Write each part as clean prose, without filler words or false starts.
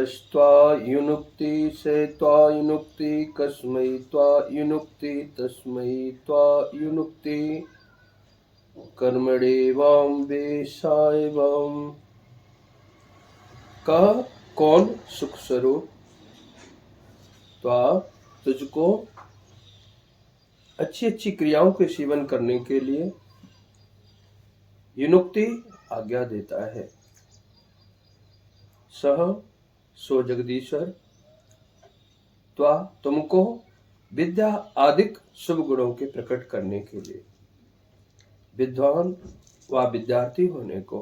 कस्त्वा युनुक्ति से त्वा युनुक्ति कस्मै त्वा युनुक्ति तस्मै त्वा युनुक्ति कर्मणेवां वेशायवाम। का कौन सुख स्वरूप त्वा तुझको अच्छी अच्छी क्रियाओं के सेवन करने के लिए युनुक्ति आज्ञा देता है। सह सो जगदीश्वर त्वा तुमको विद्या आदिक शुभ गुणों के प्रकट करने के लिए विद्वान व विद्यार्थी होने को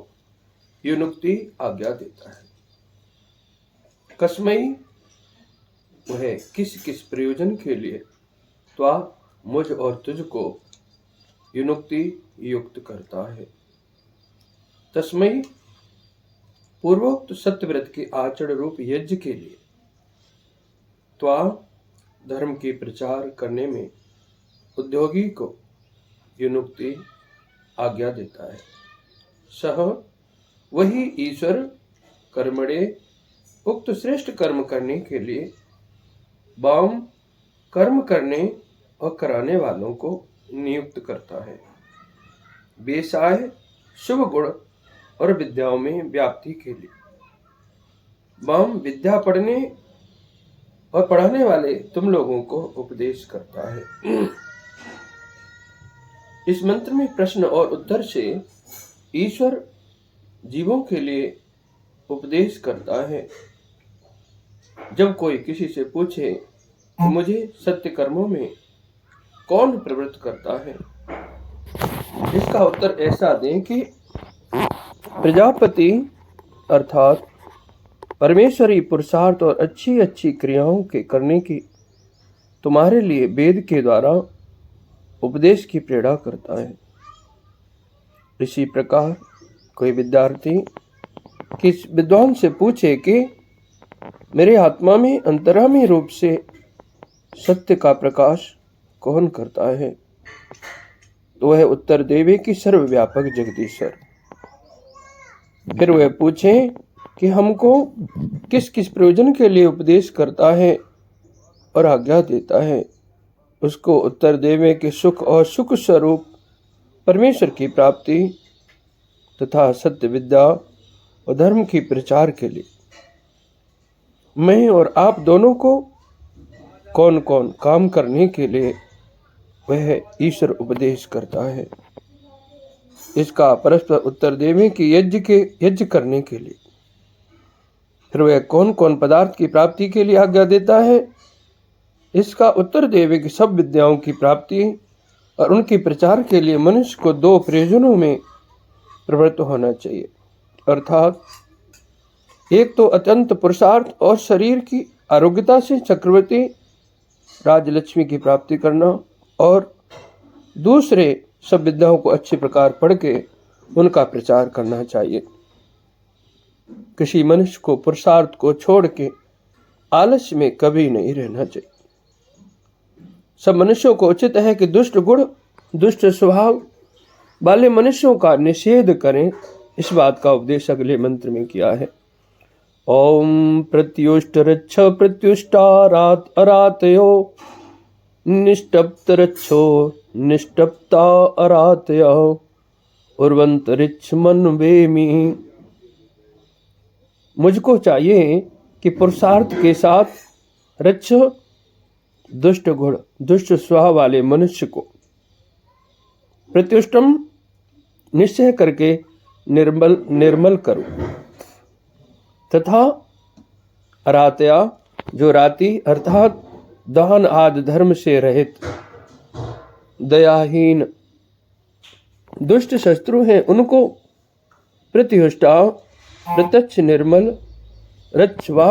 युनुक्ति आज्ञा देता है। कस्मै वह किस किस प्रयोजन के लिए त्वा मुझ और तुझको युनुक्ति युक्त करता है। तस्मै पूर्वोक्त सत्यव्रत के आचरण रूप यज्ञ के लिए त्वा धर्म के प्रचार करने में उद्योगी को युनुक्ति आज्ञा देता है। सह वही ईश्वर कर्मणे उक्त श्रेष्ठ कर्म करने के लिए वाम कर्म करने और कराने वालों को नियुक्त करता है। बेसाय शुभ गुण और विद्याओं में व्याप्ति के लिए वाम विद्या पढ़ने और पढ़ाने वाले तुम लोगों को उपदेश करता है। इस मंत्र में प्रश्न और उत्तर से ईश्वर जीवों के लिए उपदेश करता है। जब कोई किसी से पूछे कि मुझे सत्य कर्मों में कौन प्रवृत्त करता है, इसका उत्तर ऐसा दें कि प्रजापति अर्थात परमेश्वरी पुरुषार्थ और अच्छी अच्छी क्रियाओं के करने की तुम्हारे लिए वेद के द्वारा उपदेश की प्रेरणा करता है। इसी प्रकार कोई विद्यार्थी किस विद्वान से पूछे कि मेरे आत्मा में अंतरामी रूप से सत्य का प्रकाश कौन करता है, तो वह उत्तर देवे कि सर्वव्यापक जगदीश्वर। फिर वह पूछे कि हमको किस किस प्रयोजन के लिए उपदेश करता है और आज्ञा देता है, उसको उत्तर देवे कि सुख और सुख स्वरूप परमेश्वर की प्राप्ति तथा सत्य विद्या और धर्म की प्रचार के लिए मैं और आप दोनों को कौन कौन काम करने के लिए वह ईश्वर उपदेश करता है। इसका परस्पर उत्तर देवे कि यज्ञ करने के लिए। फिर वह कौन कौन पदार्थ की प्राप्ति के लिए आज्ञा देता है, इसका उत्तर देवे कि सब विद्याओं की प्राप्ति और उनके प्रचार के लिए मनुष्य को दो प्रयोजनों में प्रवृत्त होना चाहिए, अर्थात एक तो अत्यंत पुरुषार्थ और शरीर की आरोग्यता से चक्रवर्ती राजलक्ष्मी की प्राप्ति करना, और दूसरे सब विद्याओं को अच्छी प्रकार पढ़ के उनका प्रचार करना चाहिए। किसी मनुष्य को पुरुषार्थ को छोड़ के आलस्य में कभी नहीं रहना चाहिए। सब मनुष्यों को उचित है कि दुष्ट गुण दुष्ट स्वभाव वाले मनुष्यों का निषेध करें। इस बात का उपदेश अगले मंत्र में किया है। ओम प्रत्युष्ट रच्छ प्रत्युष्टारात अरातयो निष्टप्त रच्छो निष्टप्ता अरातयो उर्वंत रिच्छ मन वेमी। मुझको चाहिए कि पुरुषार्थ के साथ रच्छ दुष्ट गुण दुष्ट स्वभाव वाले मनुष्य को प्रत्युष्टम निश्चय करके निर्मल करूं, तथा अरातया जो राति अर्थात दान आदि धर्म से रहित दयाहीन दुष्ट शत्रु हैं उनको प्रत्युष्टा प्रत्यक्ष निर्मल रच्छवा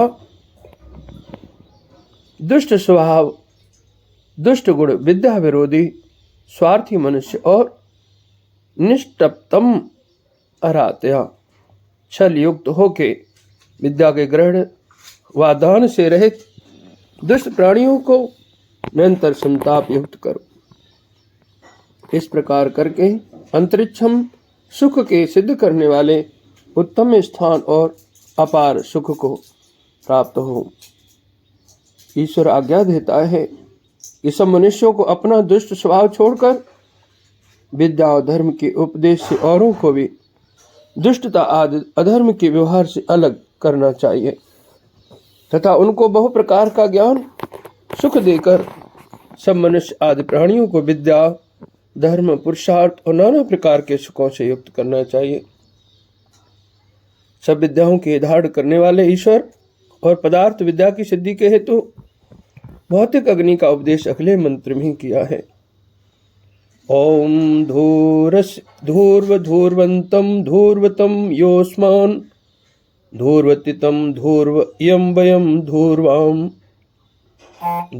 दुष्ट स्वभाव दुष्ट गुण विद्या विरोधी स्वार्थी मनुष्य और निष्टप्तम अरातया छल युक्त होके विद्या के ग्रहण व दान से रहित दुष्ट प्राणियों को निरंतर संताप युक्त करो। इस प्रकार करके अंतरिक्षम सुख के सिद्ध करने वाले उत्तम स्थान और अपार सुख को प्राप्त हो। ईश्वर आज्ञा देता है कि सब मनुष्यों को अपना दुष्ट स्वभाव छोड़कर विद्या और धर्म के उपदेश से औरों को भी दुष्टता आदि अधर्म के व्यवहार से अलग करना चाहिए तथा उनको बहु प्रकार का ज्ञान सुख देकर सब मनुष्य आदि प्राणियों को विद्या, धर्म, पुरुषार्थ और नाना प्रकार के सुखों से युक्त करना चाहिए। सब विद्याओं के धारण करने वाले ईश्वर और पदार्थ विद्या की सिद्धि के हेतु भौतिक अग्नि का उपदेश अगले मंत्र में किया है। ओम धूर्वंतम धूर्वतम योस्मान धूर्वतितम धूर्वयं वयं धूर्वाम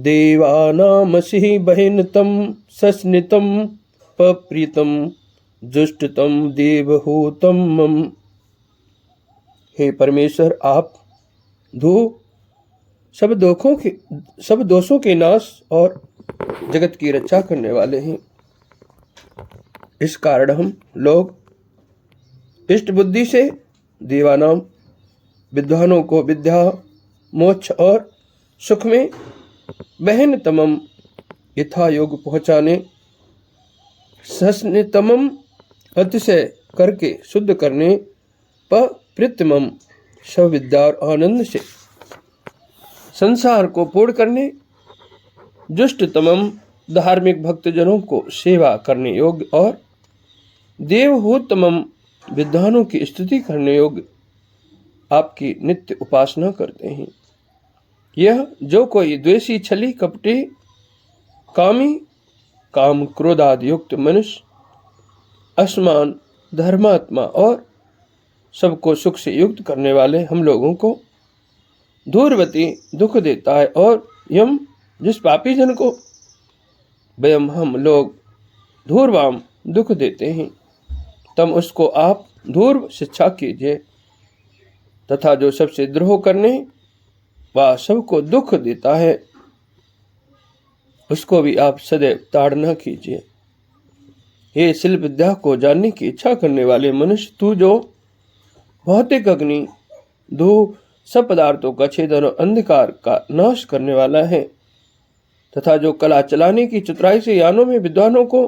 देवानामसि बहिनतम सस्नितम पप्रीतम जुष्टतम देवहूतम मम। हे परमेश्वर, आप सब दोषों के नाश और जगत की रक्षा करने वाले हैं। इस कारण हम लोग इष्ट बुद्धि से देवानाम विद्वानों को विद्या, मोक्ष और सुख में बहनतमम यथा योग पहुँचाने, सस्नितमम अतिशय करके शुद्ध करने, पप्रीतमम सब विद्या और आनंद से संसार को पूर्ण करने, जुष्टतमम धार्मिक भक्तजनों को सेवा करने योग्य और देवहूतमम विद्वानों की स्तुति करने योग्य आपकी नित्य उपासना करते हैं। यह जो कोई द्वेषी, छली, कपटी, कामी, काम क्रोध आदि युक्त मनुष्य, असमान, धर्मात्मा और सबको सुख से युक्त करने वाले हम लोगों को धूर्वती दुख देता है, और यम जिस पापी जन को वयम हम लोग धूर्वाम दुख देते हैं, तम उसको आप धूर्व शिक्षा कीजिए, तथा जो सबसे द्रोह करने व सबको दुख देता है उसको भी आप सदैव ताड़ना कीजिए। हे शिल्प विद्या को जानने की इच्छा करने वाले मनुष्य, तू जो भौतिक अग्नि, धूप, सब पदार्थों का छेदन और अंधकार का नाश करने वाला है, तथा जो कला चलाने की चतुराई से यानों में विद्वानों को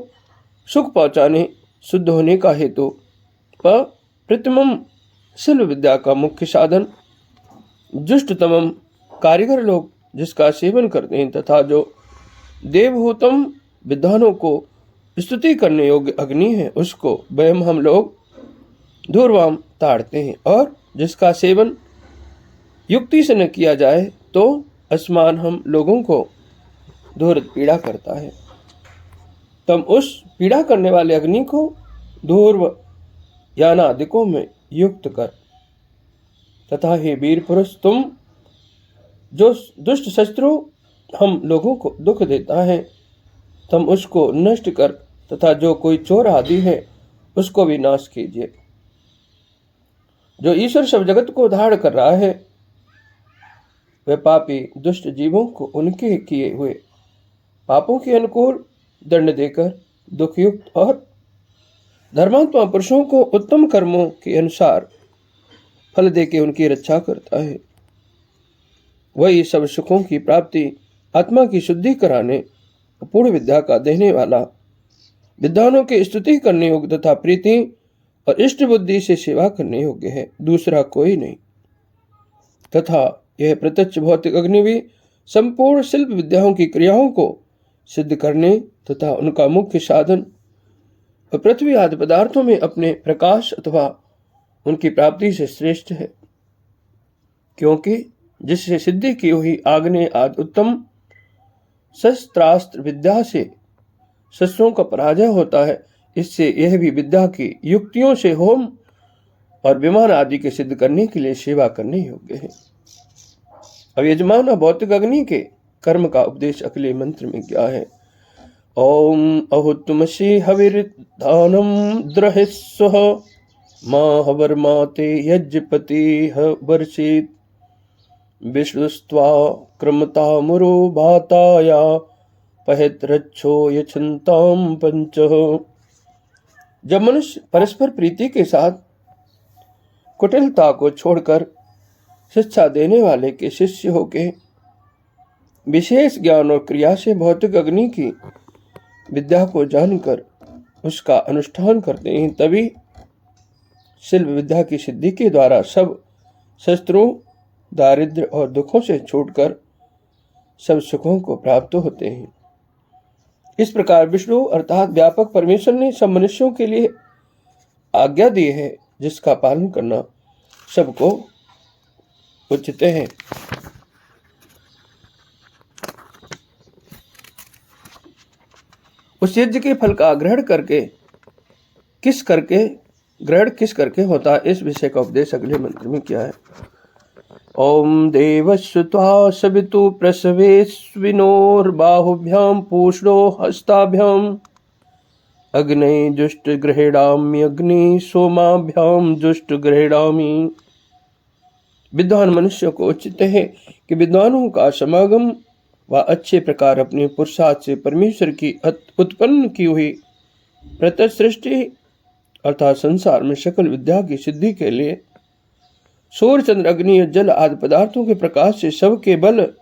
सुख पहुंचाने, शुद्ध होने का हेतु पप्रीतमम शिल्प विद्या का मुख्य साधन, जुष्टतमम कारीगर लोग जिसका सेवन करते हैं, तथा जो देवहूतम विद्वानों को स्तुति करने योग्य अग्नि है, उसको वयम हम लोग धूर्वाम ताड़ते हैं, और जिसका सेवन युक्ति से न किया जाए तो असमान हम लोगों को धूर्त पीड़ा करता है। तम उस पीड़ा करने वाले अग्नि को धूर्व यानादिकों में युक्त कर, तथा हे वीर पुरुष, तुम जो दुष्ट शत्रु हम लोगों को दुख देता है, तुम उसको नष्ट कर, तथा जो कोई चोर आदि है उसको भी नाश कीजिए। जो ईश्वर सब जगत को धारण कर रहा है, वह पापी दुष्ट जीवों को उनके किए हुए पापों के अनुकूल दंड देकर दुखयुक्त और धर्मात्मा पुरुषों को उत्तम कर्मों के अनुसार फल देके उनकी रक्षा करता है। वही सब सुखों की प्राप्ति, आत्मा की शुद्धि कराने, पूर्ण विद्या का देने वाला, विद्वानों की स्तुति करने योग्य तथा प्रीति और इष्ट बुद्धि से सेवा करने योग्य है, दूसरा कोई नहीं। तथा यह प्रत्यक्ष भौतिक अग्नि भी संपूर्ण शिल्प विद्याओं की क्रियाओं को सिद्ध करने तथा उनका मुख्य साधन और पृथ्वी आदि पदार्थों में अपने प्रकाश अथवा उनकी प्राप्ति से श्रेष्ठ है, क्योंकि जिससे सिद्धि की हुई आग्नेय आदि उत्तम शस्त्रास्त्र विद्या से शस्त्रों का पराजय होता है, इससे यह भी विद्या की युक्तियों से होम और विमान आदि के सिद्ध करने के लिए सेवा करने योग्य है। अब यजमान भौतिक अग्नि के कर्म का उपदेश अगले मंत्र में क्या है। ओम अहुतमसि हविर्दानम द्रहिस्व माँ हवर्माते यज्ञपति वर्षित विष्णुस्त्वा क्रमता मुरो भाताया पहत रक्षो यछन्ताम पंच। जब मनुष्य परस्पर प्रीति के साथ कुटिलता को छोड़कर शिक्षा देने वाले के शिष्य होके विशेष ज्ञान और क्रिया से भौतिक अग्नि की विद्या को जानकर उसका अनुष्ठान करते हैं, तभी शिल्प विद्या की सिद्धि के द्वारा सब शस्त्रों, दारिद्र्य और दुखों से छूटकर सब सुखों को प्राप्त होते हैं। इस प्रकार विष्णु अर्थात व्यापक परमेश्वर ने सब मनुष्यों के लिए आज्ञा दी है, जिसका पालन करना सबको उचित है। उस यज्ञ के फल का ग्रहण किस करके होता है, इस विषय का उपदेश अगले मंत्र में किया है। ओम देवस्त्वा सवितु प्रसवेस्विनोर्बाहुभ्याम पूष्णो हस्ताभ्याम अग्नि जुष्ट गृहेणामि अग्नि सोमाभ्याम जुष्ट गृहेणामि। विद्वान मनुष्य को उचित है कि विद्वानों का समागम व अच्छे प्रकार अपने पुरुषार्थ से परमेश्वर की उत्पन्न की हुई प्रत्यक्ष सृष्टि अर्थात संसार में सकल विद्या की सिद्धि के लिए सूर्य, चंद्र, अग्नि और जल आदि पदार्थों के प्रकाश से सबके बल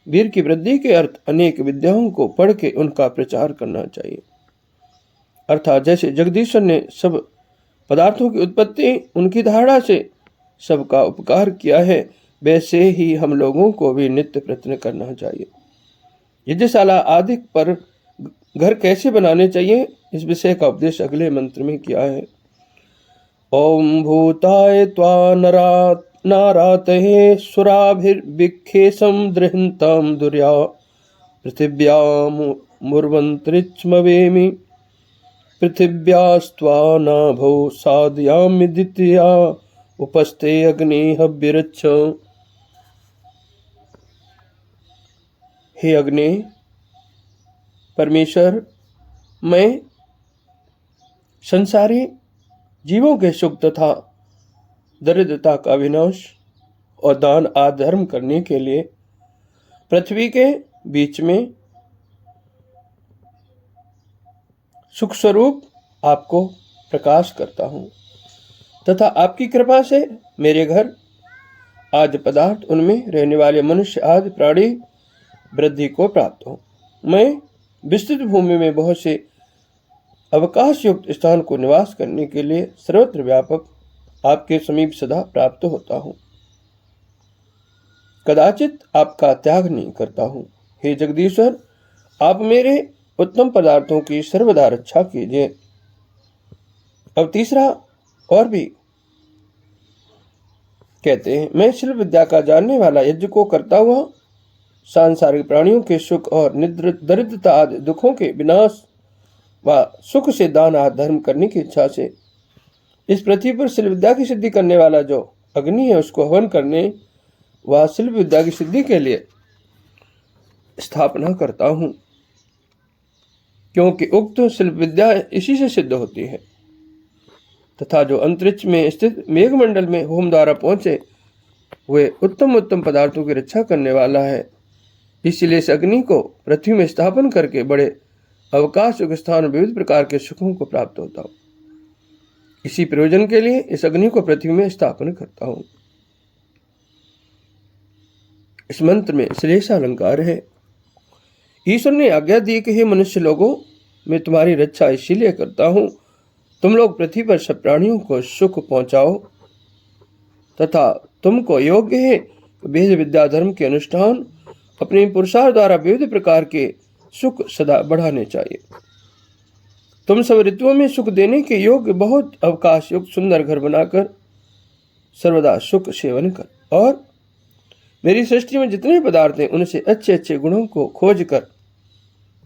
वीर की वृद्धि के अर्थ अनेक विद्याओं को पढ़ के उनका प्रचार करना चाहिए। अर्थात जैसे जगदीश्वर ने सब पदार्थों की उत्पत्ति उनकी धारणा से सबका उपकार किया है, वैसे ही हम लोगों को भी नित्य प्रयत्न करना चाहिए। यज्ञशाला आदि पर घर कैसे बनाने चाहिए, इस विषय का उपदेश अगले मंत्र में किया है। ओम भूताय त्वा नारातहे सुराभिर्विखेशम दृहंतम दुर्या पृथिव्यामुर्वंतरिच्मवेमि पृथिव्यास्त्वा नाभो साधयामि द्वितीया उपस्थे अग्नि हव्यरच्छ। हे अग्नि परमेश्वर, मैं संसारी जीवों के सुख तथा दरिद्रता का विनाश और दान आदि धर्म करने के लिए पृथ्वी के बीच में सुख स्वरूप आपको प्रकाश करता हूँ तथा आपकी कृपा से मेरे घर आदि पदार्थ, उनमें रहने वाले मनुष्य आदि प्राणी वृद्धि को प्राप्त हो। मैं विस्तृत भूमि में बहुत से अवकाश युक्त स्थान को निवास करने के लिए सर्वत्र व्यापक आपके समीप सदा प्राप्त होता हूँ। कदाचित आपका त्याग नहीं करता हूँ। हे जगदीश्वर, आप मेरे उत्तम पदार्थों की सर्वदा रक्षा कीजिए। अब तीसरा और भी कहते हैं, मैं शिल्प विद्या का जानने वाला यज्ञ को करता हुआ सांसारिक प्राणियों के सुख और दरिद्रता आदि दुखों के विनाश व सुख से दान आदि धर्म करने की इच्छा से इस पृथ्वी पर शिल्प विद्या की सिद्धि करने वाला जो अग्नि है, उसको हवन करने व शिल्प विद्या की सिद्धि के लिए स्थापना करता हूँ, क्योंकि उक्त शिल्प विद्या इसी से सिद्ध होती है तथा जो अंतरिक्ष में स्थित मेघमंडल में होम द्वारा पहुंचे हुए उत्तम उत्तम पदार्थों की रक्षा करने वाला है। इसीलिए इस अग्नि को पृथ्वी में स्थापन करके बड़े अवकाश युक्त स्थान विविध प्रकार के सुखों को प्राप्त होता हूँ। इसी प्रयोजन के लिए इस अग्नि को पृथ्वी में स्थापन करता हूँ। इस मंत्र में श्लेष अलंकार है। ईश्वर ने आज्ञा दी कि हे मनुष्य लोगों, मैं तुम्हारी रक्षा इसीलिए करता हूँ, तुम लोग पृथ्वी पर सब प्राणियों को सुख पहुंचाओ तथा तुमको योग्य है वेद विद्या धर्म के अनुष्ठान अपने पुरुषार्थ द्वारा विविध प्रकार के सुख सदा बढ़ाने चाहिए। तुम सब ऋतुओं में सुख देने के योग्य बहुत अवकाश युक्त सुंदर घर बनाकर सर्वदा सुख सेवन कर और मेरी सृष्टि में जितने पदार्थ हैं उनसे अच्छे अच्छे गुणों को खोज कर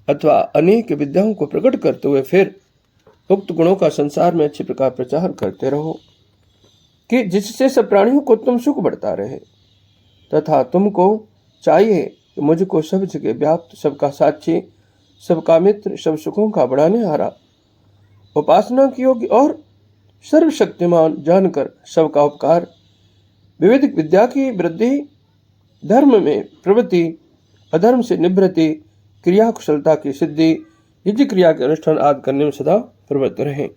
अथवा अनेक विद्याओं को प्रकट करते हुए फिर उक्त गुणों का संसार में अच्छे प्रकार प्रचार करते रहो कि जिससे सब प्राणियों को तुम सुख बढ़ता रहे। तथा तुमको चाहिए कि मुझको सब जगह व्याप्त, सबका साक्षी, सबका मित्र, सब सुखों का बढ़ाने हारा, उपासना की योग्य और सर्वशक्तिमान जानकर सबका उपकार, विविध विद्या की वृद्धि, धर्म में प्रवृत्ति, अधर्म से निवृत्ति, क्रिया कुशलता की सिद्धि, यज्ञ क्रिया के अनुष्ठान आदि करने में सदा प्रवृत्त रहें।